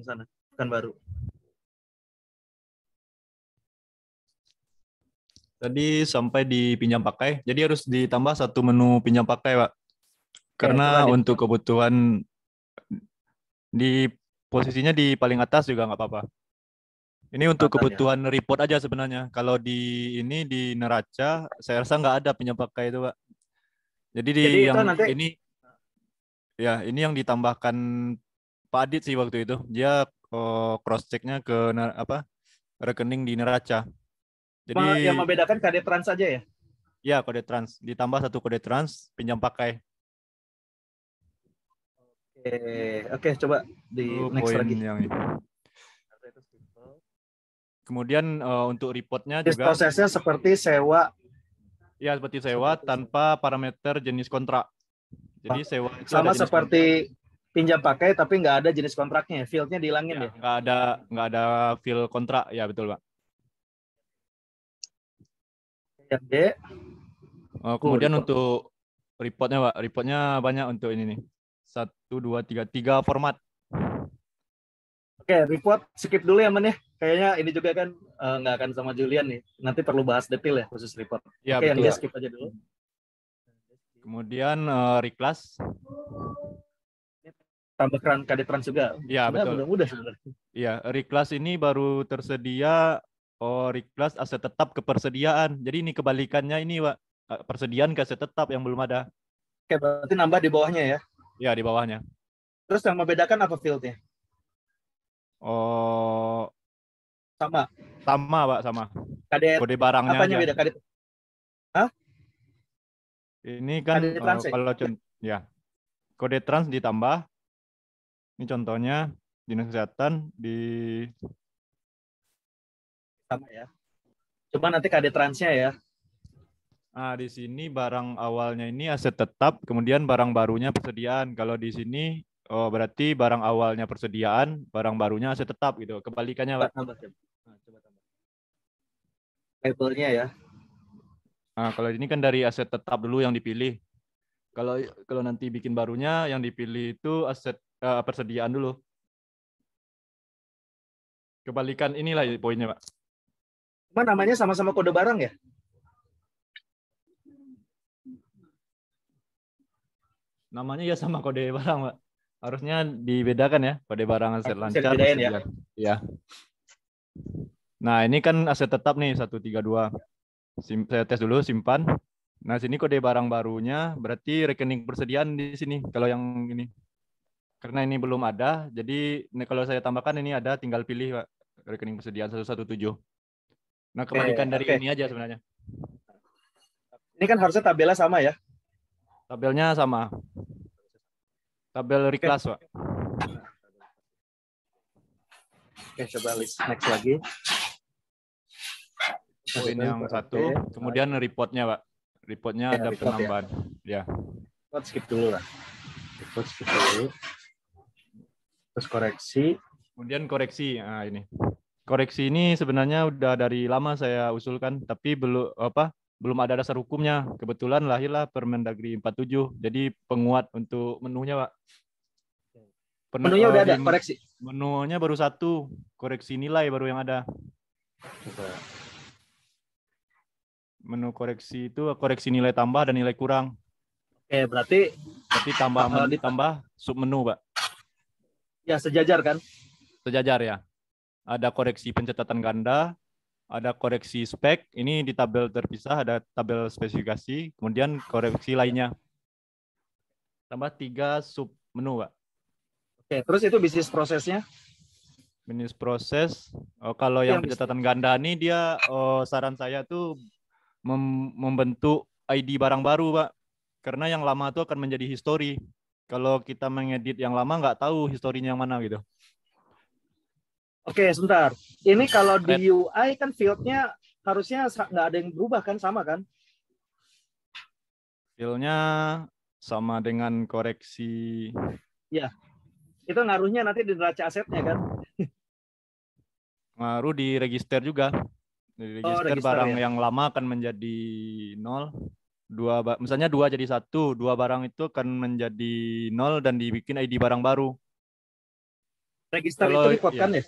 sana, bukan baru. Tadi sampai di pinjam pakai, jadi harus ditambah satu menu pinjam pakai, Pak. Karena untuk kebutuhan di posisinya di paling atas juga nggak apa-apa. Ini untuk kebutuhan report aja sebenarnya. Kalau di ini di neraca, saya rasa nggak ada pinjam pakai itu, Pak. Jadi yang nanti... ini, ya ini yang ditambahkan Pak Adit sih waktu itu. Dia cross checknya ke rekening di neraca. Jadi yang membedakan KD trans aja ya? Ya, kode trans. Ditambah satu kode trans, pinjam pakai. Oke, coba di next lagi. Yang ini. Kemudian untuk reportnya juga. Prosesnya seperti sewa. Ya, seperti sewa tanpa parameter jenis kontrak. Jadi sewa itu sama ada seperti pinjam pakai tapi nggak ada jenis kontraknya, fieldnya dihilangin ya? Nggak ada field kontrak, ya betul, Pak. Yang D. Kemudian untuk reportnya, Pak. Reportnya banyak untuk ini nih. 1, 2, 3 format. Oke, report skip dulu ya, Men ya. Kayaknya ini juga kan nggak akan sama Julian nih. Nanti perlu bahas detail ya khusus report. Ya, Oke, betul, yang D skip aja dulu. Kemudian reclass. Tambahkan KD trans juga. Ya, betul. Mudah sebenarnya. Iya, reclass ini baru tersedia reclass aset tetap ke persediaan. Jadi ini kebalikannya ini, Pak. Persediaan ke aset tetap yang belum ada. Oke, berarti nambah di bawahnya ya? Ya, di bawahnya. Terus yang membedakan apa fieldnya? Sama, Pak, sama. Kode barangnya apanya aja. Beda? KD... Hah? Ini kan kalau ya kode trans ditambah. Ini contohnya dinas kesehatan di sama ya. Cuma nanti KD transnya ya. Di sini barang awalnya ini aset tetap, kemudian barang barunya persediaan. Kalau di sini berarti barang awalnya persediaan, barang barunya aset tetap gitu. Kebalikannya, Pak. Coba tambah. Labelnya ya. Kalau ini kan dari aset tetap dulu yang dipilih. Kalau nanti bikin barunya yang dipilih itu aset persediaan dulu. Kebalikan inilah poinnya, Pak. Cuma namanya sama-sama kode barang ya? Namanya ya sama kode barang, Pak. Harusnya dibedakan ya, kode barang aset lancar. Ya. Nah, ini kan aset tetap nih 132. Saya tes dulu, simpan. Nah, sini kode barang barunya berarti rekening persediaan di sini. Kalau yang ini. Karena ini belum ada, jadi kalau saya tambahkan ini ada, tinggal pilih, Pak, rekening persediaan 117. Nah, kebalikan dari ini aja sebenarnya. Ini kan harusnya tabelnya sama ya? Tabelnya sama. Tabel reclass, Pak. Oke, coba next lagi. Poin yang satu, kemudian reportnya, Pak. Reportnya ada penambahan. Ya. Report skip dulu lah. Report skip dulu. Terus koreksi. Kemudian koreksi. Nah, ini. Koreksi ini sebenarnya udah dari lama saya usulkan, tapi belum ada dasar hukumnya. Kebetulan lahirlah Permendagri 47. Jadi penguat untuk menunya, Pak. Menunya udah ada koreksi. Menunya baru satu, koreksi nilai baru yang ada. Coba. Menu koreksi itu koreksi nilai tambah dan nilai kurang. Oke, berarti tambah submenu, Pak. Ya, sejajar kan? Sejajar ya. Ada koreksi pencatatan ganda, ada koreksi spek, ini di tabel terpisah, ada tabel spesifikasi, kemudian koreksi lainnya. Tambah 3 submenu, Pak. Oke, terus itu bisnis prosesnya? Bisnis proses, kalau yang pencatatan ganda ini dia saran saya tuh membentuk ID barang baru, Pak. Karena yang lama itu akan menjadi history. Kalau kita mengedit yang lama nggak tahu historinya yang mana gitu. Oke, sebentar. Ini kalau di UI kan fieldnya harusnya nggak ada yang berubah kan, sama kan? Fieldnya sama dengan koreksi. Ya, itu ngaruhnya nanti di neraca asetnya kan? Ngaruh di register juga. Di register barang yang lama akan menjadi 0. Misalnya 2 jadi 1. 2 barang itu akan menjadi 0 dan dibikin ID barang baru. Register itu Kalau report ya, kan ya?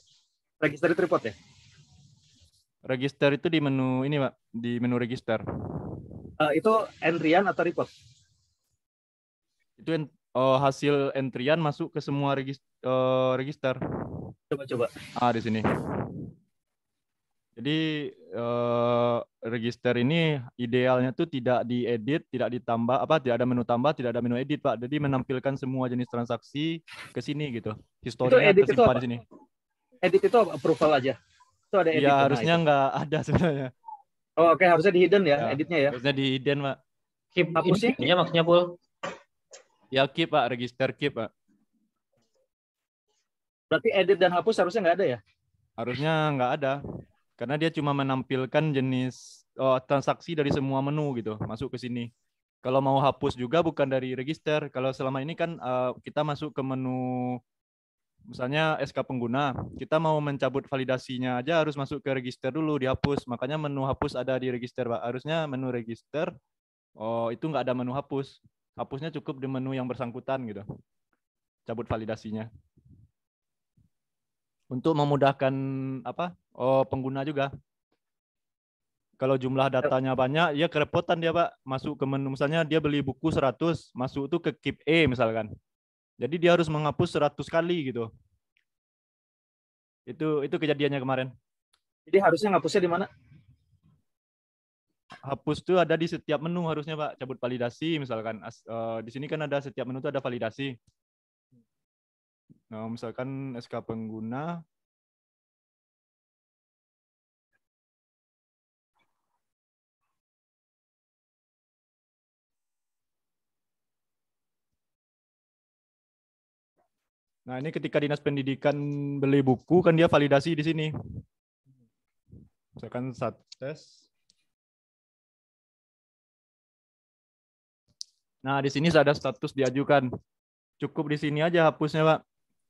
Register itu report ya? register itu di menu ini, Pak, di menu register. Itu entryan atau report? Itu hasil entrian masuk ke semua register. Coba-coba. Di sini. Jadi register ini idealnya tuh tidak diedit, tidak ditambah tidak ada menu tambah, tidak ada menu edit, Pak. Jadi menampilkan semua jenis transaksi ke sini gitu. Itu Historinya edit itu tersimpan apa? di sini. Edit itu approval aja. Itu ada Iya, edit. Nah, harusnya itu. nggak ada sebenarnya. Oh, oke, harusnya di hidden ya, Ya, editnya ya. harusnya di hidden, Pak. Keep Hapusnya? ininya maksudnya, Pul. Ya, keep, Pak. Register keep, Pak. Berarti edit dan hapus harusnya nggak ada ya? Harusnya nggak ada. Karena dia cuma menampilkan jenis transaksi dari semua menu gitu, masuk ke sini. Kalau mau hapus juga bukan dari register. Kalau selama ini kan kita masuk ke menu, misalnya SK pengguna, kita mau mencabut validasinya aja harus masuk ke register dulu, dihapus. Makanya menu hapus ada di register, Pak. Harusnya menu register, itu nggak ada menu hapus. Hapusnya cukup di menu yang bersangkutan gitu. Cabut validasinya. Untuk memudahkan pengguna juga. Kalau jumlah datanya banyak, ya kerepotan dia, Pak. Masuk ke menu, misalnya dia beli buku 100, masuk tuh ke keep E misalkan. Jadi dia harus menghapus 100 kali gitu. Itu kejadiannya kemarin. Jadi harusnya ngapusnya di mana? Hapus tuh ada di setiap menu harusnya, Pak. Cabut validasi misalkan. Di sini kan ada setiap menu tuh ada validasi. Nah, misalkan SK pengguna. Nah, ini ketika Dinas Pendidikan beli buku kan dia validasi di sini. Misalkan Satgas. Nah, di sini ada status diajukan. Cukup di sini aja hapusnya, Pak.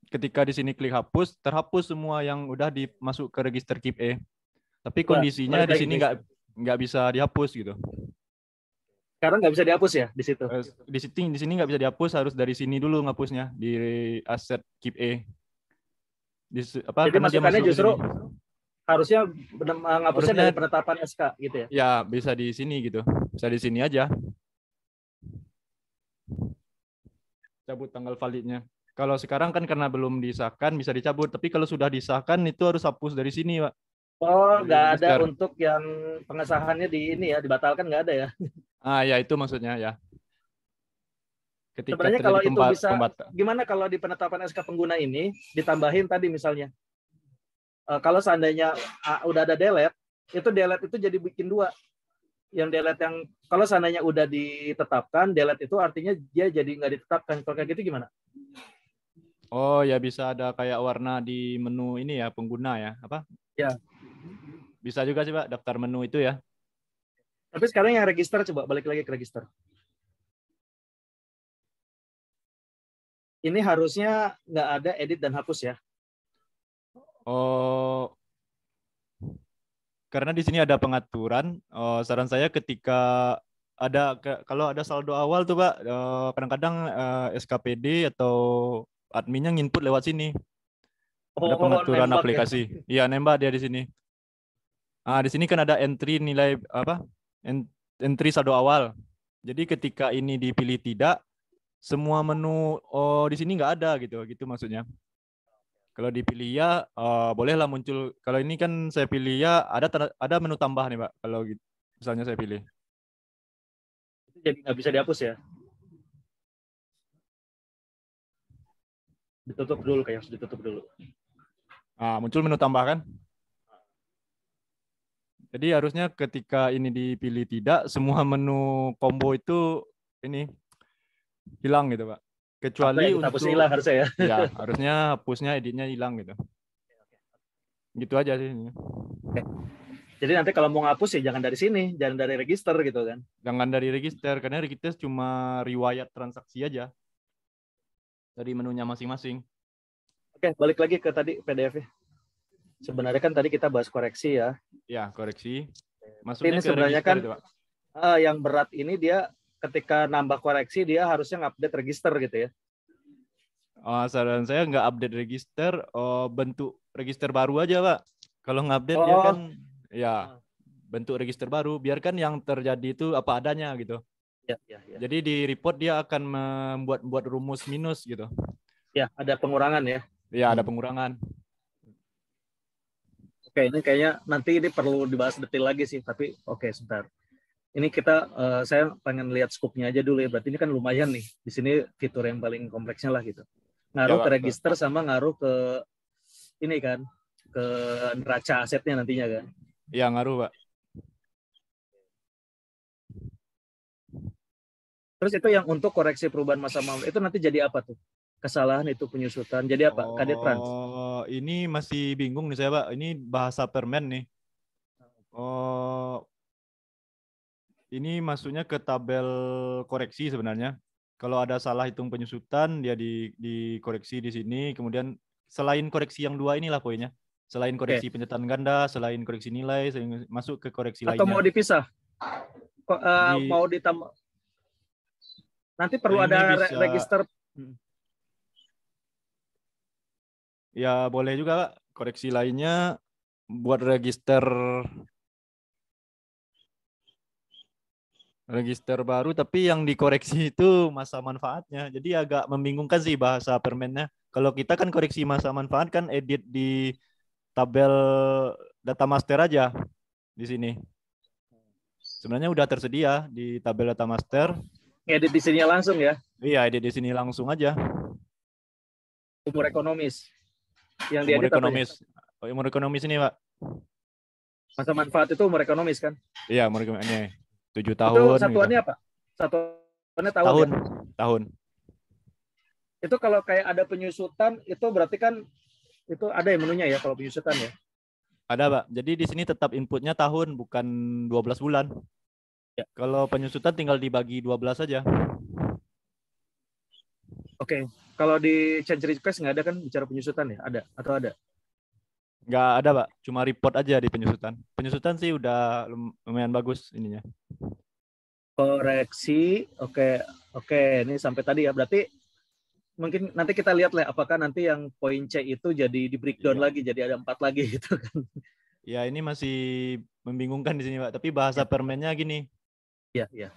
Ketika di sini klik hapus, terhapus semua yang udah dimasuk ke register keep E. Tapi kondisinya di sini nggak bisa dihapus gitu. Sekarang nggak bisa dihapus ya di situ? Di sini nggak bisa dihapus, harus dari sini dulu ngapusnya di aset keep E. Jadi masukannya justru harusnya ngapusnya dari penetapan SK gitu ya? Ya, bisa di sini gitu. Bisa di sini aja. Cabut tanggal validnya. Kalau sekarang kan karena belum disahkan bisa dicabut, tapi kalau sudah disahkan itu harus hapus dari sini, Pak. Oh, nggak ada untuk yang pengesahannya di ini ya, dibatalkan nggak ada ya? Ya itu maksudnya ya. Ketika sebenarnya kalau itu bisa, gimana kalau di penetapan SK pengguna ini ditambahin tadi misalnya, kalau seandainya udah ada delete, itu jadi bikin dua. Yang delete yang kalau seandainya udah ditetapkan, delete itu artinya dia jadi nggak ditetapkan. Kalau kayak gitu gimana? Oh ya, bisa ada kayak warna di menu ini ya, pengguna ya, apa? Ya. Bisa juga sih, Pak, daftar menu itu ya. Tapi sekarang yang register, coba balik lagi ke register. Ini harusnya nggak ada edit dan hapus ya? Oh, karena di sini ada pengaturan. Saran saya ketika kalau ada saldo awal tuh, Pak, kadang-kadang SKPD atau adminnya nginput lewat sini. Ada pengaturan aplikasi. Iya, nembak dia di sini. Di sini kan ada entry nilai entry saldo awal. Jadi ketika ini dipilih tidak, semua menu di sini nggak ada gitu maksudnya. Kalau dipilih ya, bolehlah muncul. Kalau ini kan saya pilih ya, ada menu tambah nih, Pak. Kalau misalnya saya pilih. Itu jadi nggak bisa dihapus ya? Ditutup dulu, kayak harus ditutup dulu. Muncul menu tambah kan? Jadi harusnya ketika ini dipilih tidak, semua menu combo itu ini hilang gitu, Pak. Kecuali untuk hilang harusnya ya. Ya, harusnya hapusnya editnya hilang gitu. Gitu aja sih. Oke. Jadi nanti kalau mau ngapus ya jangan dari sini, jangan dari register gitu kan. Jangan dari register, karena register cuma riwayat transaksi aja. Dari menunya masing-masing. Oke, balik lagi ke tadi PDF-nya. Sebenarnya kan tadi kita bahas koreksi ya. Ya, koreksi. Maksudnya ini sebenarnya kan itu, Pak. Yang berat ini dia ketika nambah koreksi dia harusnya ngupdate register gitu ya. Saran saya nggak update register, bentuk register baru aja, Pak. Kalau ngupdate dia kan Oh, ya bentuk register baru, biarkan yang terjadi itu apa adanya gitu. ya, ya, ya. Jadi di report dia akan membuat rumus minus gitu. Ya, ada pengurangan ya. Ya, ada pengurangan. Oke, ini kayaknya nanti ini perlu dibahas detail lagi sih, tapi oke, sebentar. Ini saya pengen lihat skupnya aja dulu ya. Berarti ini kan lumayan nih. Di sini fitur yang paling kompleksnya lah gitu. Ya, Ngaruh ke Pak, betul. register sama ngaruh ke ini kan, ke neraca asetnya nantinya kan. Ya, ngaruh, Pak. Terus itu yang untuk koreksi perubahan masa manual itu nanti jadi apa tuh? Kesalahan itu penyusutan. Jadi apa? KD Trans. Ini masih bingung nih saya, Pak. Ini bahasa permen nih. Oh, ini masuknya ke tabel koreksi sebenarnya. Kalau ada salah hitung penyusutan, dia dikoreksi di sini. Kemudian selain koreksi yang dua inilah poinnya. Selain Oke. koreksi penyetan ganda, selain koreksi nilai, masuk ke koreksi Atau mau lainnya. dipisah? Di Mau ditambah? Nanti perlu ini ada bisa, register. ya boleh juga, Pak. Koreksi lainnya buat register baru, tapi yang dikoreksi itu masa manfaatnya. Jadi agak membingungkan sih bahasa permennya. Kalau kita kan koreksi masa manfaat kan edit di tabel data master aja di sini. Sebenarnya udah tersedia di tabel data master. Ngedit di sini langsung ya. Iya, edit di sini langsung aja. Umur ekonomis. Yang Umur diedit apa ya? ekonomis. Oh, umur ekonomis ini, Pak. Masa manfaat itu umur ekonomis kan? Iya, umur ekonomis ini 7 Itu tahun gitu. satuannya apa? Satuannya tahun Tahun, ya? tahun. Itu kalau kayak ada penyusutan, itu berarti kan itu ada yang menunya ya kalau penyusutan ya? Ada, Pak. Jadi di sini tetap inputnya tahun, bukan 12 bulan. Ya. Kalau penyusutan tinggal dibagi 12 aja. Oke. Kalau di change request nggak ada kan bicara penyusutan ya? Ada atau ada? Nggak ada, Pak. Cuma report aja di penyusutan. Penyusutan sih udah lumayan bagus ininya. Koreksi. Oke. Oke. Ini sampai tadi ya. Berarti mungkin nanti kita lihat lah apakah nanti yang poin C itu jadi di breakdown Iya. lagi, jadi ada 4 lagi gitu kan. Ya, ini masih membingungkan di sini, Pak. Tapi bahasa Ya. permennya gini. Iya, iya.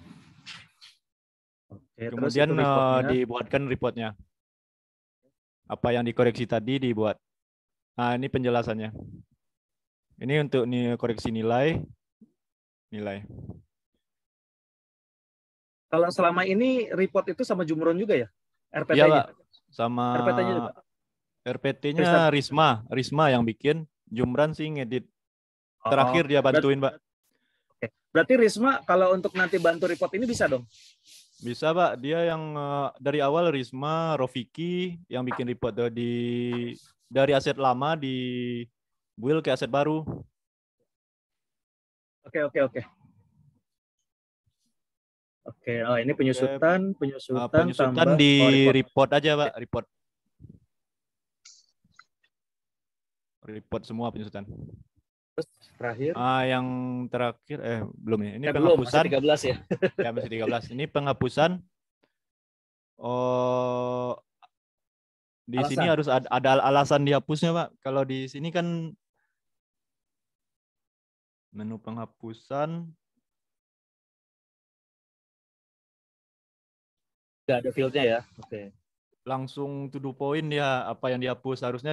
Oke, terus Kemudian itu reportnya. dibuatkan reportnya. Apa yang dikoreksi tadi dibuat. Nah, ini penjelasannya. Ini untuk koreksi nilai. Kalau selama ini report itu sama Jumron juga ya? Iya, RPT-nya. Pak. Sama RPT-nya juga. RPT-nya Risma yang bikin. Jumran sih ngedit. Oh, Terakhir dia bantuin, Pak. oke. Berarti Risma kalau untuk nanti bantu report ini bisa dong? Bisa, Pak. Dia yang dari awal Risma, Rofiki yang bikin report dari aset lama di build ke aset baru. Oke, oke, oke. Oke, oh ini penyusutan Penyusutan tambah di report. report aja, Pak. Report semua penyusutan. Terus terakhir? Yang terakhir belum ya. Ini Belum, penghapusan. masih 13 ya. Ya, masih 13. Ini penghapusan. Di sini harus ada alasan dihapusnya, Pak. Kalau di sini kan menu penghapusan Nggak ada fieldnya ya. Oke. langsung to the point dia, apa yang dihapus. Harusnya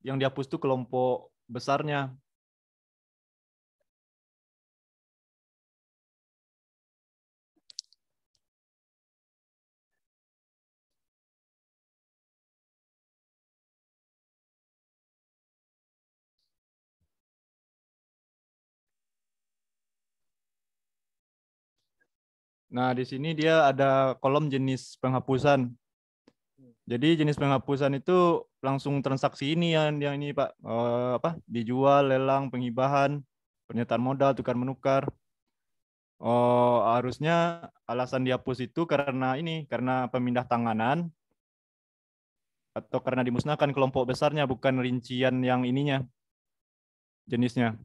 yang dihapus tuh kelompok besarnya. Nah, di sini dia ada kolom jenis penghapusan. Jadi jenis penghapusan itu langsung transaksi ini yang ini, Pak. Dijual, lelang, penghibahan, pernyataan modal, tukar menukar. Harusnya alasan dihapus itu karena pemindah tanganan atau karena dimusnahkan kelompok besarnya, bukan rincian yang ininya jenisnya.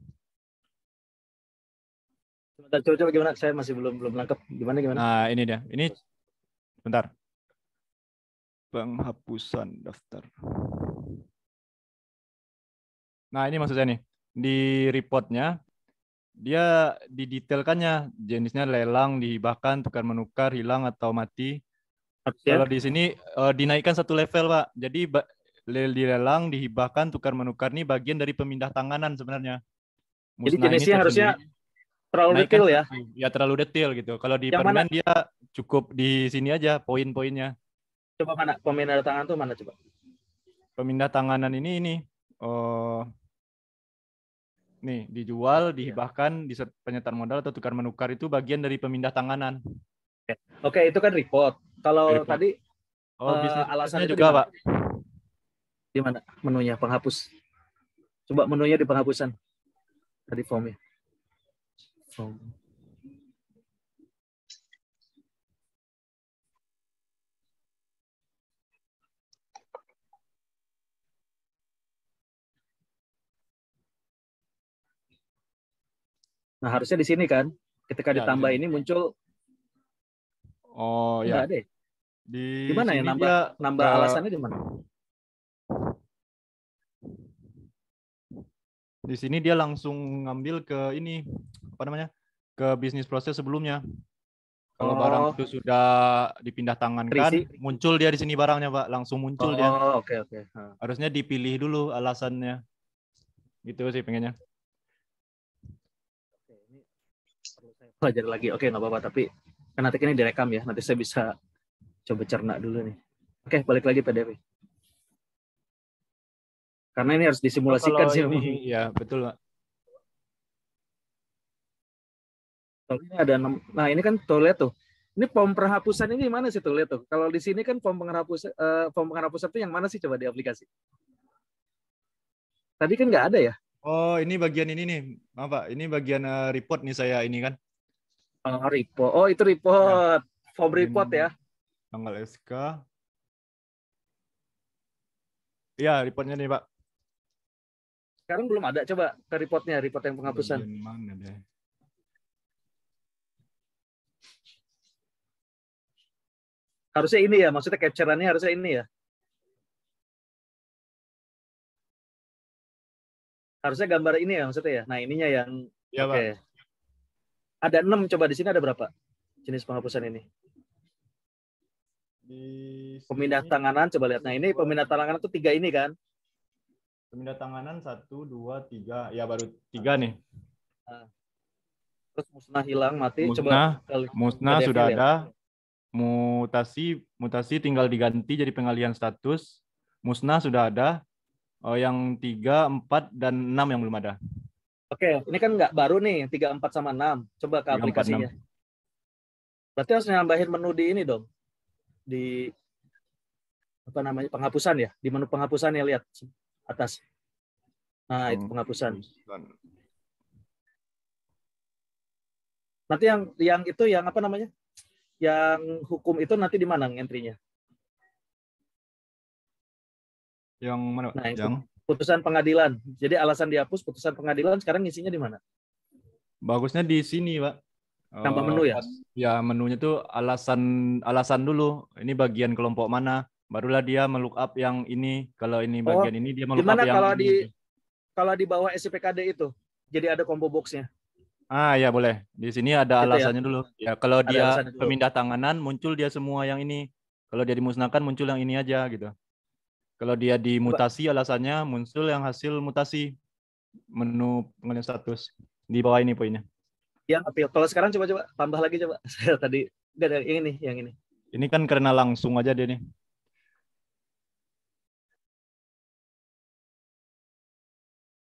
Coba gimana? Saya masih belum nangkep. Gimana? Nah, ini dia. Ini bentar. Penghapusan daftar. Nah, ini maksudnya nih. Di reportnya, dia didetailkannya. Jenisnya lelang, dihibahkan, tukar menukar, hilang, atau mati. Kalau di sini dinaikkan satu level, Pak. Jadi dilelang, dihibahkan, tukar menukar ini bagian dari pemindah tanganan sebenarnya. Jadi Musnah ini jenisnya harusnya terlalu naikkan detail ya. Ya terlalu detail gitu. Kalau di Yang mana? permen dia cukup di sini aja poin-poinnya. Coba mana pemindah tangan tuh mana coba? Pemindah tanganan ini nih dijual, dihibahkan, penyetar modal atau tukar menukar itu bagian dari pemindah tanganan. Oke, itu kan report. Kalau Report. tadi Bisnis alasan itu juga, Pak. Di mana menunya penghapus? Coba menunya di penghapusan. Tadi formnya. Form. Nah, harusnya di sini kan, ketika Ya, ditambah ini muncul. Oh enggak ya. ada. Di mana ya sini nambah alasannya di mana? Di sini dia langsung ngambil ke ini apa namanya? Ke bisnis proses sebelumnya. Kalau barang itu sudah dipindah tangankan, muncul dia di sini barangnya, Pak. Langsung muncul dia. Oke. Harusnya dipilih dulu alasannya. Gitu sih pengennya. Oke, ini perlu saya pelajari lagi. Oke, nggak apa-apa. Tapi kan nanti ini direkam ya. Nanti saya bisa coba cerna dulu nih. Oke, balik lagi PDF. Karena ini harus disimulasikan sih. Ini, ya, betul, Pak. Ini ada nah ini kan tuh lihat tuh. Ini form penghapusan ini mana sih tuh lihat tuh. Kalau di sini kan form penghapusan itu yang mana sih coba di aplikasi? Tadi kan nggak ada ya? Oh, ini bagian ini nih. Maaf, Pak. Ini bagian report nih saya ini kan. Report. Oh, itu report. Ya. Form report ya. Tanggal SK. Iya, reportnya nih, Pak. Sekarang belum ada. Coba ke reportnya, report yang penghapusan. Bagian mana deh? Harusnya ini ya, maksudnya capture-annya harusnya ini ya. Harusnya gambar ini ya maksudnya ya. Nah, ininya yang ya, oke. Ada 6, coba di sini ada berapa jenis penghapusan ini? Pemindah tanganan, coba lihat. Nah, ini pemindah tanganan itu 3 ini kan? Pemindah tanganan 1, 2, 3. Ya, baru 3 nih. Nah. Terus musnah, hilang, mati. Musnah sudah ada. Mutasi tinggal diganti jadi pengalihan status. Musnah sudah ada. Yang 3, 4, dan 6 yang belum ada. Oke, ini kan nggak baru nih, 3, 4, sama 6. Coba ke 3, aplikasinya. 4, berarti harus nambahin menu di ini dong. Di apa namanya, penghapusan ya. Di menu penghapusan ya, lihat atas. Nah, itu penghapusan. Nanti yang itu yang apa namanya? Yang hukum itu nanti di mana entry-nya? Yang mana? Nah, yang putusan pengadilan. Jadi alasan dihapus putusan pengadilan sekarang isinya di mana? Bagusnya di sini, Pak. Tambah menu ya? Ya, menunya tuh alasan dulu. Ini bagian kelompok mana? Barulah dia melook up yang ini. Kalau ini bagian ini dia melook up yang kalau ini. Kalau di bawah SPKD itu, jadi ada combo box-nya. Ya boleh. Di sini ada alasannya dulu. Ya, kalau dia pemindah tanganan muncul dia semua yang ini. Kalau dia dimusnahkan muncul yang ini aja gitu. Kalau dia dimutasi alasannya muncul yang hasil mutasi. Menu pengalihan status. Di bawah ini poinnya. Ya, kalau sekarang coba tambah lagi coba. Saya tadi enggak ada yang ini. Ini kan karena langsung aja dia nih.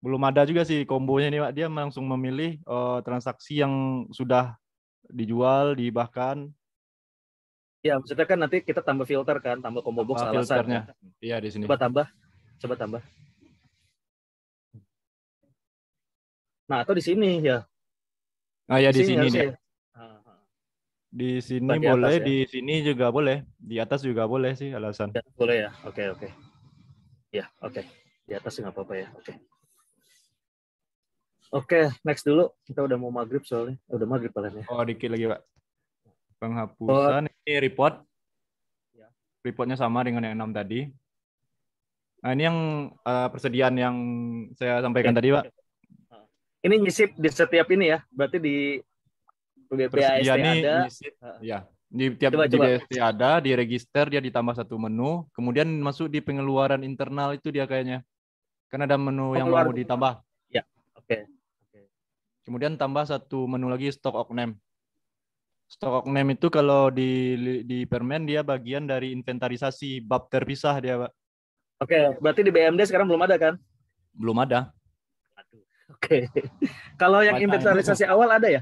Belum ada juga sih kombonya nih, Pak. Dia langsung memilih transaksi yang sudah dijual, dihibahkan. Ya, maksudnya kan nanti kita tambah filter kan, tambah combo box alasan. Filternya. Iya, di sini. Coba tambah. Nah, atau di sini ya. Ya di sini dia. Di sini boleh, ya? Di sini juga boleh. Di atas juga boleh sih alasan. Boleh ya. Oke. Ya, oke. Di atas nggak apa-apa ya. Oke, next dulu. Kita udah mau maghrib soalnya. Udah maghrib paling ya. Dikit lagi, Pak. Penghapusan ini report. reportnya sama dengan yang 6 tadi. Nah, ini yang persediaan yang saya sampaikan tadi, Pak. Ini nyisip di setiap ini ya, berarti di BAST Persediaan ini ada. ya, di tiap Coba, di coba. BST ada, di register dia ditambah satu menu, kemudian masuk di pengeluaran internal itu dia kayaknya. Kan ada menu yang mau ditambah. Ya, oke. Kemudian tambah satu menu lagi stock of name. Stock of name itu kalau di Permen dia bagian dari inventarisasi bab terpisah dia, Pak. Oke, berarti di BMD sekarang belum ada kan? Belum ada. Oke. Kalau yang inventarisasi awal ada ya?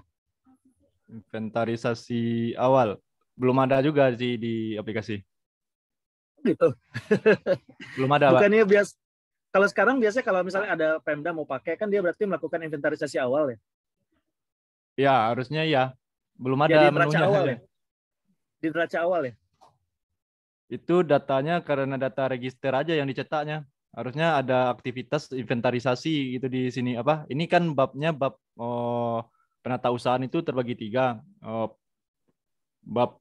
Inventarisasi awal belum ada juga sih di aplikasi. Gitu. Belum ada, Pak. Bukannya kalau sekarang biasanya kalau misalnya ada Pemda mau pakai kan dia berarti melakukan inventarisasi awal ya? Ya, harusnya ya. Belum ada Jadi menunya. awal ya? Di neraca awal ya? Itu datanya karena data register aja yang dicetaknya. Harusnya ada aktivitas inventarisasi gitu di sini apa? Ini kan babnya bab penatausahaan itu terbagi 3. Bab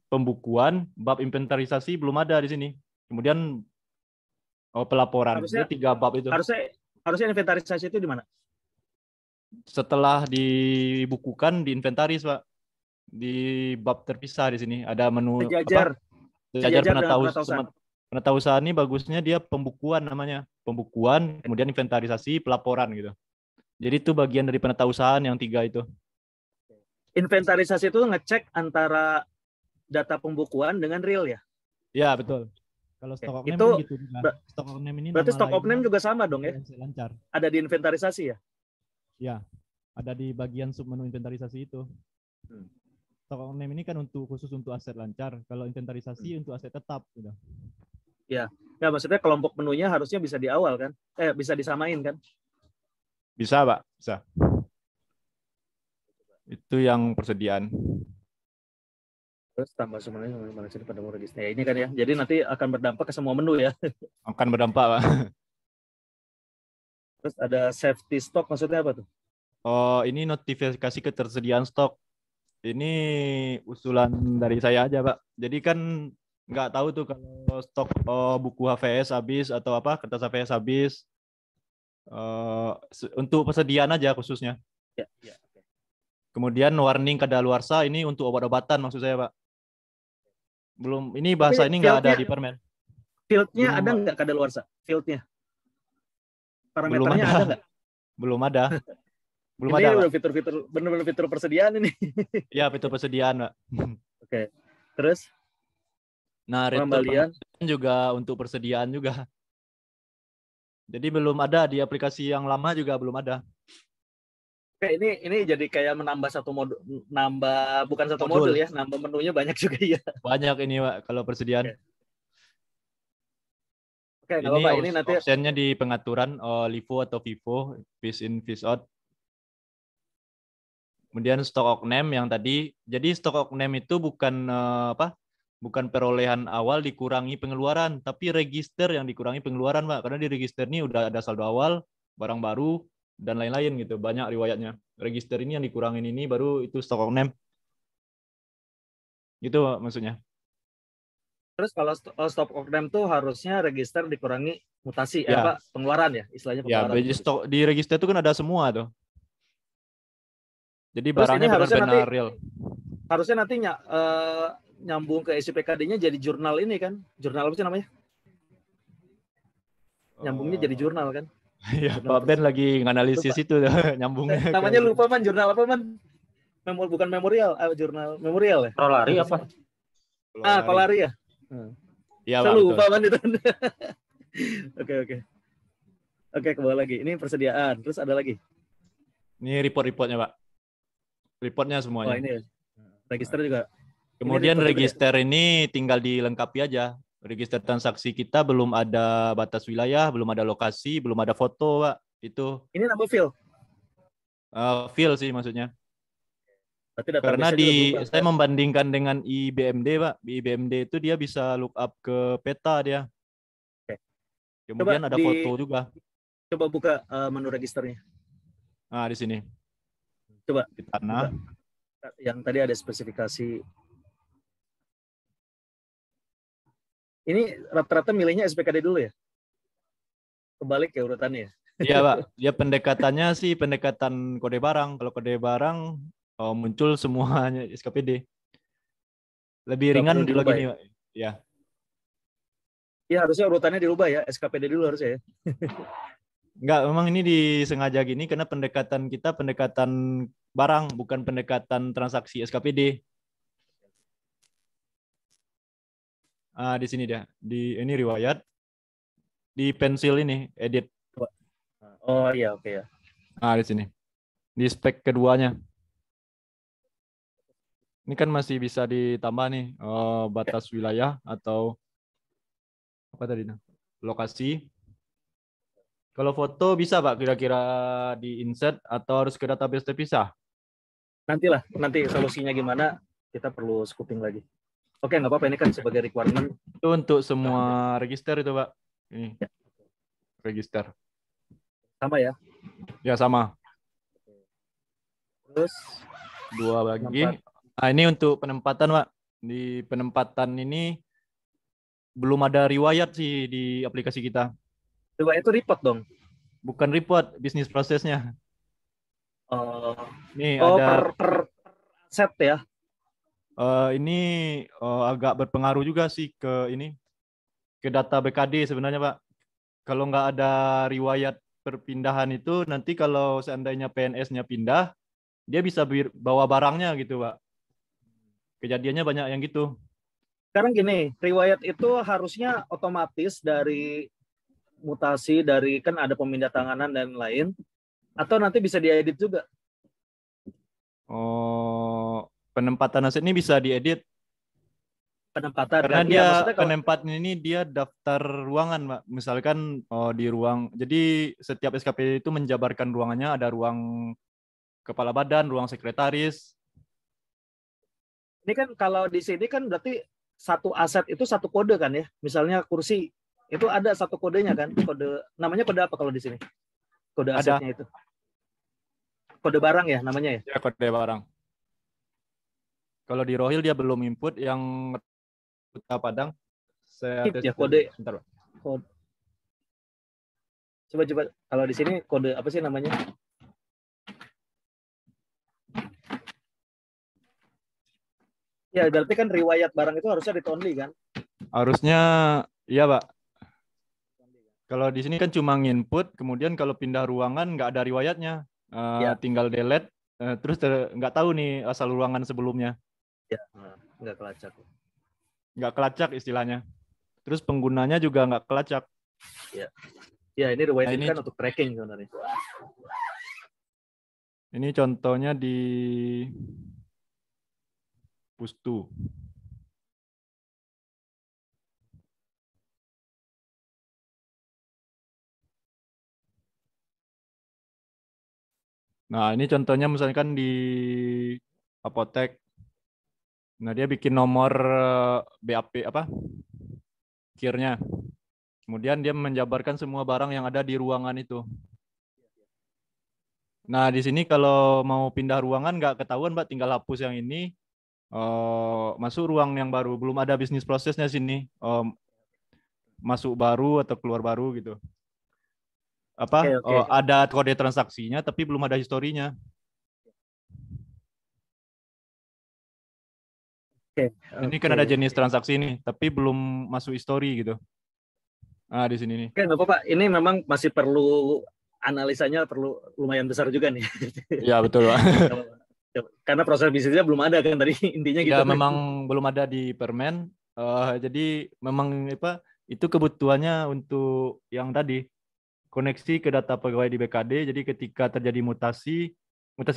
pembukuan, bab inventarisasi belum ada di sini. Kemudian pelaporan. Harusnya 3 bab itu. Harusnya inventarisasi itu di mana? Setelah dibukukan di inventaris, Pak. Di bab terpisah di sini ada menu sejajar penatausahaan ini bagusnya dia pembukuan namanya. Pembukuan, kemudian inventarisasi, pelaporan gitu. Jadi itu bagian dari penatausahaan yang 3 itu. Inventarisasi itu ngecek antara data pembukuan dengan real ya? Ya, betul. Kalau stock of name itu gitu juga. Stock of name ini berarti stock of name juga sama dong ya? Lancar. Ada di inventarisasi ya? Ya, ada di bagian submenu inventarisasi itu. Stock of name ini kan khusus untuk aset lancar. Kalau inventarisasi untuk aset tetap udah. Ya, maksudnya kelompok menunya harusnya bisa di awal kan? Bisa disamain kan? Bisa, Pak. Bisa. Itu yang persediaan. Terus tambah semuanya mana sini pada mau register. Ya, ini kan ya. Jadi nanti akan berdampak ke semua menu ya. Akan berdampak, Pak. Terus ada safety stock maksudnya apa tuh? Oh, ini notifikasi ketersediaan stok. Ini usulan dari saya aja, Pak. Jadi kan nggak tahu tuh kalau stok buku HVS habis atau apa, kertas HVS habis. Untuk persediaan aja khususnya. Ya. Kemudian warning kadaluarsa ini untuk obat-obatan maksud saya, Pak. Belum, ini bahasa ini nggak ada di Permen. Fieldnya ada nggak kadaluarsa? Fieldnya? Parameternya ada nggak? Belum ada. Belum ini ada, fitur-fitur, benar-benar fitur persediaan ini. Iya, fitur persediaan, Pak. Oke. Terus? Nah, pengembalian juga untuk persediaan juga. Jadi belum ada di aplikasi yang lama juga belum ada. Oke, ini jadi kayak menambah satu modul, bukan satu modul ya, nambah menunya banyak juga ya. Banyak ini, Pak, kalau persediaan. Oke, ini nanti optionnya di pengaturan LIFO atau FIFO, fish in, fish out. Kemudian stock of name yang tadi, jadi stock of name itu bukan bukan perolehan awal dikurangi pengeluaran, tapi register yang dikurangi pengeluaran, Pak. Karena di register ini udah ada saldo awal, barang baru, dan lain-lain gitu. Banyak riwayatnya. Register ini yang dikurangin ini baru itu stock of name. Gitu, Pak, maksudnya. Terus kalau stock of name tuh harusnya register dikurangi mutasi, pengeluaran ya, istilahnya pengeluaran. Ya, di register itu kan ada semua tuh. Jadi barangnya benar-benar real. Harusnya nanti nyambung ke SIPKD-nya jadi jurnal ini kan? Jurnal apa sih namanya? Nyambungnya jadi jurnal kan? Iya, Pak Ben lagi nganalisis itu nyambungnya. Namanya lupa, Man. Jurnal apa, Man? Bukan memorial, jurnal memorial ya? Kolari apa? Kolari ya? Iya, Pak. Lupa, Man, itu. Oke. Oke, ke bawah lagi. Ini persediaan. Terus ada lagi? Ini report-reportnya, Pak. Reportnya semuanya. Oh, ini register juga. Kemudian register ini tinggal dilengkapi aja. Register transaksi kita belum ada batas wilayah, belum ada lokasi, belum ada foto, Pak. Itu. Ini nama field? Field sih maksudnya. Karena saya membandingkan dengan IBMD, Pak. Di IBMD itu dia bisa look up ke peta dia. Oke. Kemudian ada foto juga. Coba buka menu registernya. Nah, di sini. Coba. Di tanah. Yang tadi ada spesifikasi. Ini rata-rata milihnya SPKD dulu ya? Kebalik ya urutannya. Iya, Pak. Ya pendekatannya sih pendekatan kode barang. Kalau kode barang muncul semuanya SKPD. Lebih Nggak perlu ringan kalau dirubah gini, ya? Pak. Ya. Ya harusnya urutannya dirubah ya, SKPD dulu harusnya ya. Enggak, memang ini disengaja gini karena pendekatan kita pendekatan barang, bukan pendekatan transaksi SKPD. Di sini dia. Di ini riwayat di pensil ini edit. Oh iya, oke ya. Di sini. Di spek keduanya. Ini kan masih bisa ditambah nih batas wilayah atau apa tadi? Lokasi. Kalau foto bisa Pak kira-kira di insert atau harus ke database terpisah? Nanti solusinya gimana, kita perlu scoping lagi. Oke, nggak apa-apa, ini kan sebagai requirement. Itu untuk semua register itu Pak. Ini Ya. register. Sama ya. Ya sama. Terus Dua lagi. tempat. Ini untuk penempatan Pak. Di penempatan ini belum ada riwayat sih di aplikasi kita. Coba itu report dong. Bukan report, bisnis prosesnya. Oh, Nih oh ada per set ya. ini agak berpengaruh juga sih ke ini ke data BKD sebenarnya Pak. Kalau nggak ada riwayat perpindahan itu nanti kalau seandainya PNS-nya pindah, dia bisa bawa barangnya gitu Pak. Kejadiannya banyak yang gitu. Sekarang gini, riwayat itu harusnya otomatis dari mutasi, dari kan ada pemindah tanganan dan lain, atau nanti bisa diedit juga. Penempatan aset ini bisa diedit Penempatan karena kan, iya dia maksudnya kalau penempatan ini dia daftar ruangan Pak. Misalkan di ruang, jadi setiap SKP itu menjabarkan ruangannya, ada ruang kepala badan, ruang sekretaris. ini kan kalau di sini kan berarti satu aset itu satu kode kan ya. Misalnya kursi itu ada satu kodenya kan, kode namanya kode apa kalau di sini? Kode Ada asetnya itu. Kode barang ya namanya ya. ya kode barang. Kalau di Rohil dia belum input yang Kota Padang. Saya Tip tes ya dulu. kode. Sebentar, Pak. Coba kalau di sini kode apa sih namanya? Ya berarti kan riwayat barang itu harusnya read only kan? Harusnya iya, Pak. Kalau di sini kan cuma input, kemudian kalau pindah ruangan nggak ada riwayatnya. Ya, Tinggal delete, terus nggak tahu nih asal ruangan sebelumnya. ya, nggak kelacak. Nggak kelacak istilahnya. Terus penggunanya juga nggak kelacak. Ya, ya ini riwayat Nah, ini kan untuk tracking sebenarnya. ini contohnya di Pustu. Nah, ini contohnya misalkan di apotek. Nah, dia bikin nomor BAP apa? KIR-nya. Kemudian dia menjabarkan semua barang yang ada di ruangan itu. Nah, di sini kalau mau pindah ruangan nggak ketahuan, Mbak. Tinggal hapus yang ini, masuk ruang yang baru. Belum ada bisnis prosesnya sini. Masuk baru atau keluar baru gitu. Oke, oke. Ada kode transaksinya, tapi belum ada historinya. Oke, Ini kan oke. ada jenis transaksi ini, tapi belum masuk history gitu. Di sini nih. Oke, nggak apa-apa. Ini memang masih perlu analisanya perlu lumayan besar juga nih. Ya betul, Pak. Karena proses bisnisnya belum ada kan tadi intinya gitu. Ya memang belum ada di permen. Jadi memang apa itu kebutuhannya untuk yang tadi koneksi ke data pegawai di BKD. Jadi ketika terjadi mutasi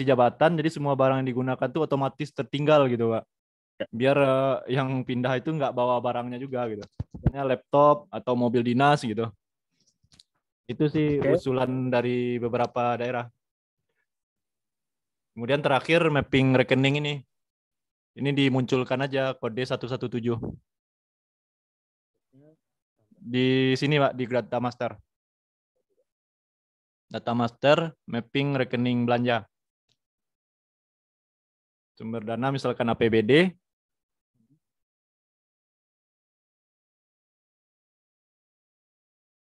jabatan, jadi semua barang yang digunakan tuh otomatis tertinggal gitu, Pak. Biar yang pindah itu nggak bawa barangnya juga gitu. Misalnya laptop atau mobil dinas gitu. Itu sih Oke. usulan dari beberapa daerah. Kemudian terakhir mapping rekening ini. Ini dimunculkan aja kode 117. Di sini Pak, di Data Master. Data Master, mapping rekening belanja. Sumber dana misalkan APBD.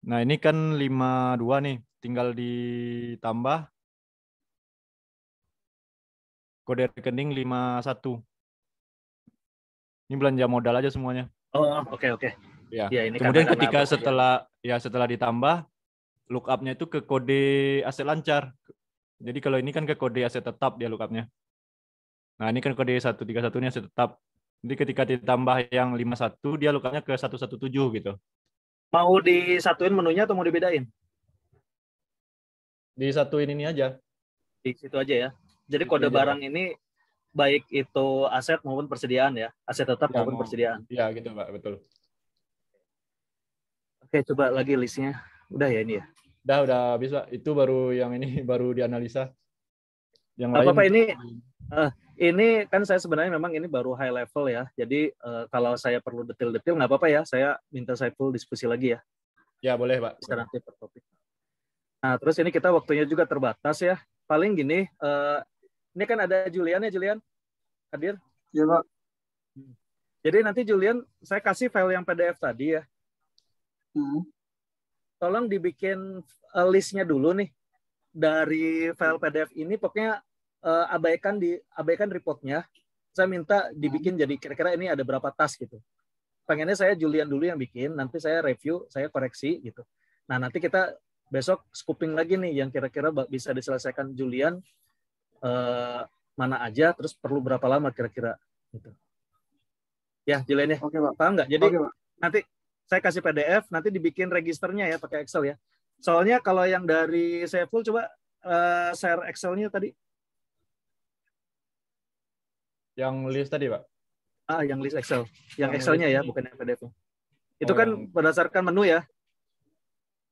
Nah, ini kan 52 nih. Tinggal ditambah kode rekening 51. Ini belanja modal aja semuanya. Oh, oke. Ya. Ya, ini Kemudian karena ketika pekerjaan. setelah ditambah, lookup-nya itu ke kode aset lancar. Jadi kalau ini kan ke kode aset tetap dia lookup-nya. Nah, ini kan kode 131 ini aset tetap. Jadi ketika ditambah yang 51, dia lookup-nya ke 117 gitu. Mau disatuin menunya atau mau dibedain? Disatuin ini aja. Di situ aja ya. Jadi Itu kode aja, Pak. barang ini baik itu aset maupun persediaan ya, aset tetap Ya, maupun persediaan. ya gitu, Pak, betul. Oke, coba lagi listnya. Udah ya ini ya. Udah habis, Pak. Itu baru yang ini baru dianalisa. Yang lain Apa ini kan saya sebenarnya memang ini baru high level ya. Jadi kalau saya perlu detail-detail nggak apa-apa ya. Saya minta saya full diskusi lagi ya. ya boleh, Pak. Bisa nanti per topik. Nah, terus ini kita waktunya juga terbatas ya. Paling gini, ini kan ada Julian ya, Julian? Hadir? Iya, Pak. Jadi nanti Julian, saya kasih file yang PDF tadi ya. Tolong dibikin listnya dulu nih. Dari file PDF ini pokoknya abaikan reportnya. Saya minta dibikin jadi kira-kira ini ada berapa tas gitu. Pengennya saya Julian dulu yang bikin, nanti saya review, saya koreksi gitu. Nah, nanti kita besok scooping lagi nih yang kira-kira bisa diselesaikan Julian mana aja, terus perlu berapa lama kira-kira gitu. Ya, Julian ya. Oke, Pak. Paham nggak? Jadi Oke, Pak. nanti saya kasih PDF, nanti dibikin registernya ya pakai Excel ya. Soalnya kalau yang dari Saiful coba share Excel-nya tadi. Yang list tadi, Pak. Yang list Excel. Yang Excel-nya ya, bukan yang PDF-nya. Itu kan yang berdasarkan menu ya.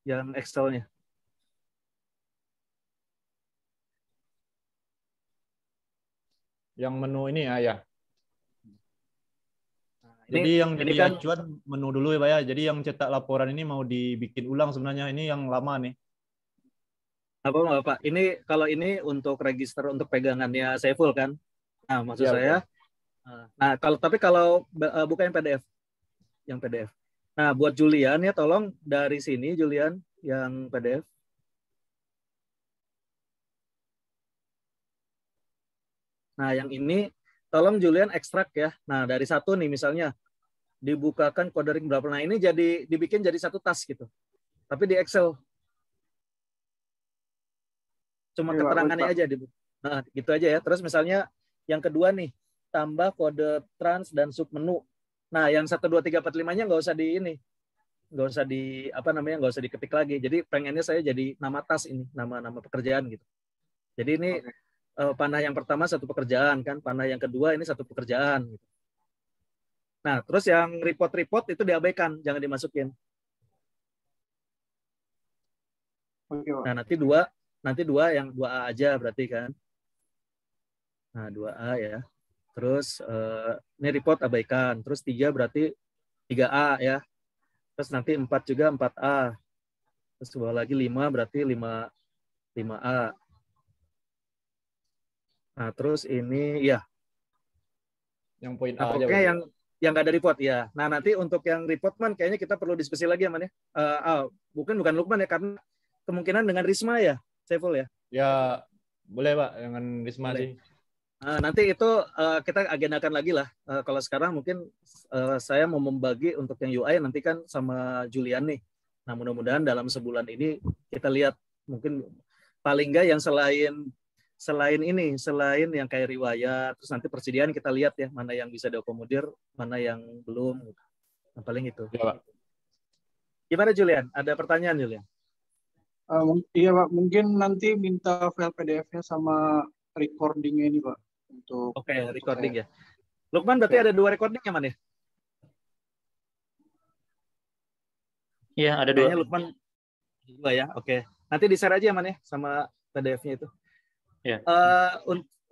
Yang Excel-nya. Yang menu ini ya. Ini, Jadi yang ini di kan acuan menu dulu ya, Pak ya. Jadi yang cetak laporan ini mau dibikin ulang sebenarnya. Ini yang lama nih. apa Pak? Ini kalau ini untuk register untuk pegangannya Saiful kan? Nah, maksud Ya, saya. betul. Nah, kalau bukan yang PDF, yang PDF. Nah, buat Julian ya, tolong dari sini Julian yang PDF. Nah, yang ini tolong Julian ekstrak ya. Nah, dari satu nih misalnya dibukakan kode ring berapa. Nah, ini dibikin jadi satu tas gitu. Tapi di Excel. Cuma Oke, keterangannya Pak. aja dibuka. Nah, gitu aja ya. Terus misalnya yang kedua nih, tambah kode trans dan sub menu. Nah, yang 1 2 3 4 5-nya nggak usah di ini. Nggak usah di nggak usah diketik lagi. Jadi pengennya saya jadi nama tas ini, nama pekerjaan gitu. Jadi ini panah yang pertama satu pekerjaan kan, panah yang kedua ini satu pekerjaan gitu. Nah, terus yang report itu diabaikan, jangan dimasukin. Oke, Pak. Nah, nanti dua yang 2A aja berarti kan. Nah, 2A ya. Terus ini report abaikan. Terus 3 berarti 3A ya. Terus nanti 4 juga 4A. Terus bawah lagi 5 berarti 5A. Nah, terus ini ya. Yang poin Nah, A aja. pokoknya yang nggak ada report ya. Nah, nanti untuk yang report man kayaknya kita perlu diskusi lagi ya, Man ya. Bukan Lukman ya, karena kemungkinan dengan Risma ya, Saiful ya. Ya, boleh, Pak, dengan Risma Boleh. sih. Nanti itu kita agendakan lagi lah. Kalau sekarang mungkin saya mau membagi untuk yang UI nanti kan sama Julian nih. Nah, mudah-mudahan dalam sebulan ini kita lihat mungkin paling nggak yang selain yang kayak riwayat, terus nanti persediaan kita lihat ya mana yang bisa diakomodir, mana yang belum. Nah, paling itu. Ya, Pak. Gimana Julian? Ada pertanyaan Julian? Iya, Pak. Mungkin nanti minta file PDF-nya sama recording-nya ini, Pak. Oke, recording ya. Lukman berarti ada 2 recording ya, Man ya? Iya, ada 2. Kayaknya Lukman 2 ya. Oke. Nanti di-share aja, Man ya, sama PDF-nya itu. Ya.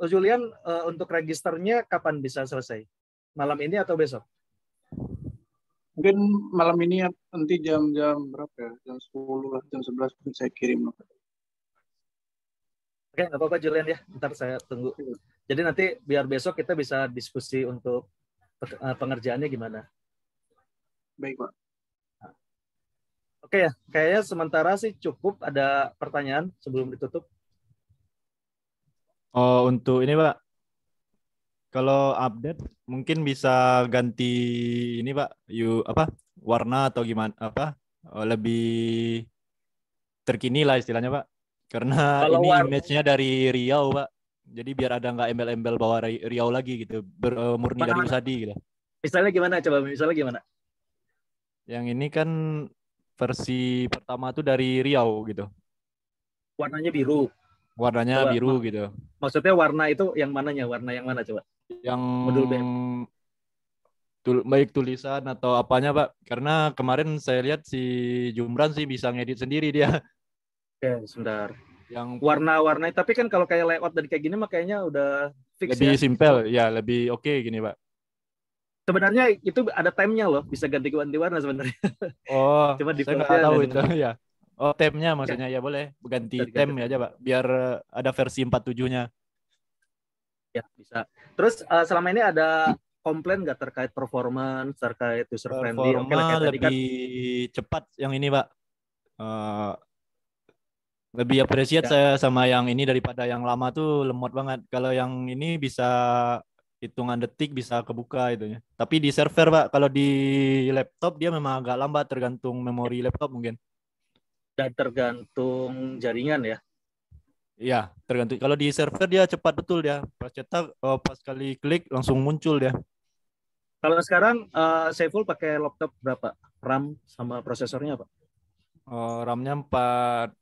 Julian, untuk registernya kapan bisa selesai? Malam ini atau besok? Mungkin malam ini ya, nanti jam berapa ya? Jam 10 lah, jam 11 pun saya kirim. Oke, nggak apa-apa Julian ya. Ntar saya tunggu. Jadi nanti biar besok kita bisa diskusi untuk pengerjaannya gimana. Baik, Pak. Oke ya, kayaknya sementara sih cukup. Ada pertanyaan sebelum ditutup? Oh, untuk ini Pak, kalau update mungkin bisa ganti ini Pak, yuk apa warna atau gimana apa lebih terkini lah istilahnya Pak. Karena Kalau ini war image-nya dari Riau Pak. Jadi biar ada nggak embel-embel bawa Riau lagi gitu, murni mana dari mana? Usadi gitu. Misalnya gimana? Coba misalnya gimana? Yang ini kan versi pertama tuh dari Riau gitu. Warnanya biru. Warnanya Coba biru gitu. maksudnya warna itu yang mananya? Warna yang mana coba? Yang Modul BM. baik tulisan atau apanya Pak. Karena kemarin saya lihat si Jumran sih bisa ngedit sendiri dia. Oke, sebentar. Yang Warna-warna tapi kan kalau kayak layout dan kayak gini makanya udah fix lebih ya. simpel, ya lebih oke gini Pak. Sebenarnya itu ada time-nya loh, bisa ganti-ganti warna sebenarnya. Oh, Cuma saya nggak default-nya tahu nggak itu sebenarnya. ya. Oh, temnya Ya, maksudnya ya boleh ganti bisa tem diganti. aja Pak, biar ada versi 47-nya. Ya, bisa. Terus selama ini ada komplain nggak terkait performance, terkait user friendly? Oke lah, Performa kayak tadi kan. lebih cepat yang ini Pak. Eh, lebih appreciate Ya, saya sama yang ini daripada yang lama tuh lemot banget. Kalau yang ini bisa hitungan detik bisa kebuka itunya. Tapi di server Pak, kalau di laptop dia memang agak lambat tergantung memori laptop mungkin. dan tergantung jaringan ya. Iya, tergantung. Kalau di server dia cepat betul dia. Pas cetak, pas kali klik langsung muncul dia. Kalau sekarang Saiful pakai laptop berapa? RAM sama prosesornya apa? RAM-nya 4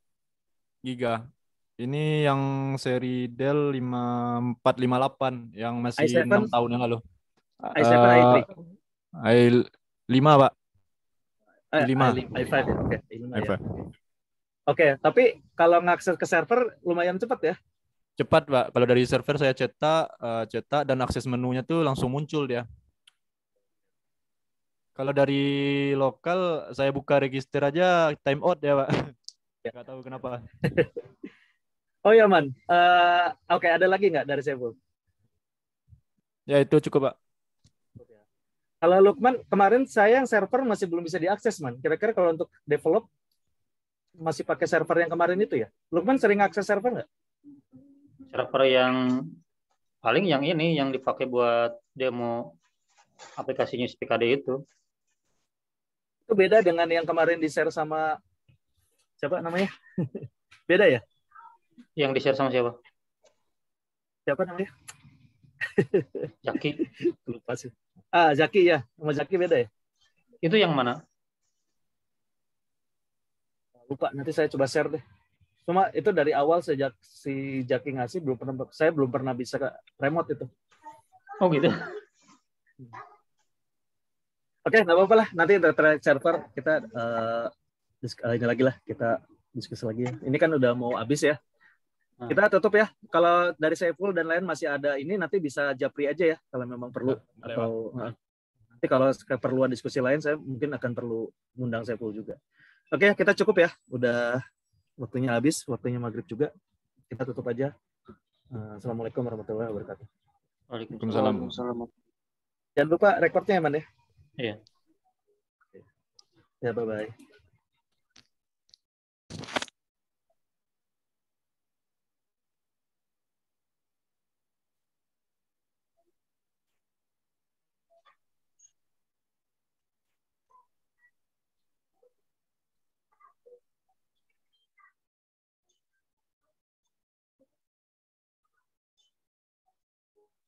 giga. Ini yang seri Dell 5458 yang masih 6 i7, tahun yang lalu. i7, Eh i3, i5 Pak, i5. i5 ya. Oke, i5 ya. i5. Oke, tapi kalau ngakses ke server lumayan cepat ya. Cepat Pak. Kalau dari server saya cetak dan akses menunya tuh langsung muncul dia. Kalau dari lokal saya buka register aja time out ya Pak. Ya. Nggak tahu kenapa. Oh ya man, oke, ada lagi nggak dari Saiful? Ya itu cukup Pak. Kalau Lukman, kemarin sayang server masih belum bisa diakses man. Kira-kira kalau untuk develop masih pakai server yang kemarin itu ya? Lukman sering akses server nggak? Server yang paling yang ini yang dipakai buat demo aplikasinya SPKD itu. Itu beda dengan yang kemarin di-share sama siapa namanya? Beda ya? Yang di-share sama siapa? Siapa namanya? Jaki. Lupa sih. Zaki ya. Sama Zaki beda ya? Itu yang mana? Lupa, nanti saya coba share deh. Cuma itu dari awal sejak si Jaki ngasih saya belum pernah bisa ke remote itu. Oh gitu. Oke, nggak apa-apa lah. Nanti terkait server kita ini lagi lah, kita diskusi lagi. Ini kan udah mau habis ya. Kita tutup ya. Kalau dari Saiful dan lain masih ada ini nanti bisa japri aja ya kalau memang perlu atau nanti kalau keperluan diskusi lain saya mungkin akan perlu ngundang Saiful juga. Oke, kita cukup ya. Udah waktunya habis, waktunya maghrib juga. Kita tutup aja. Assalamualaikum warahmatullahi wabarakatuh. Waalaikumsalam. Jangan lupa rekornya ya, Man ya. Iya. Ya, bye-bye.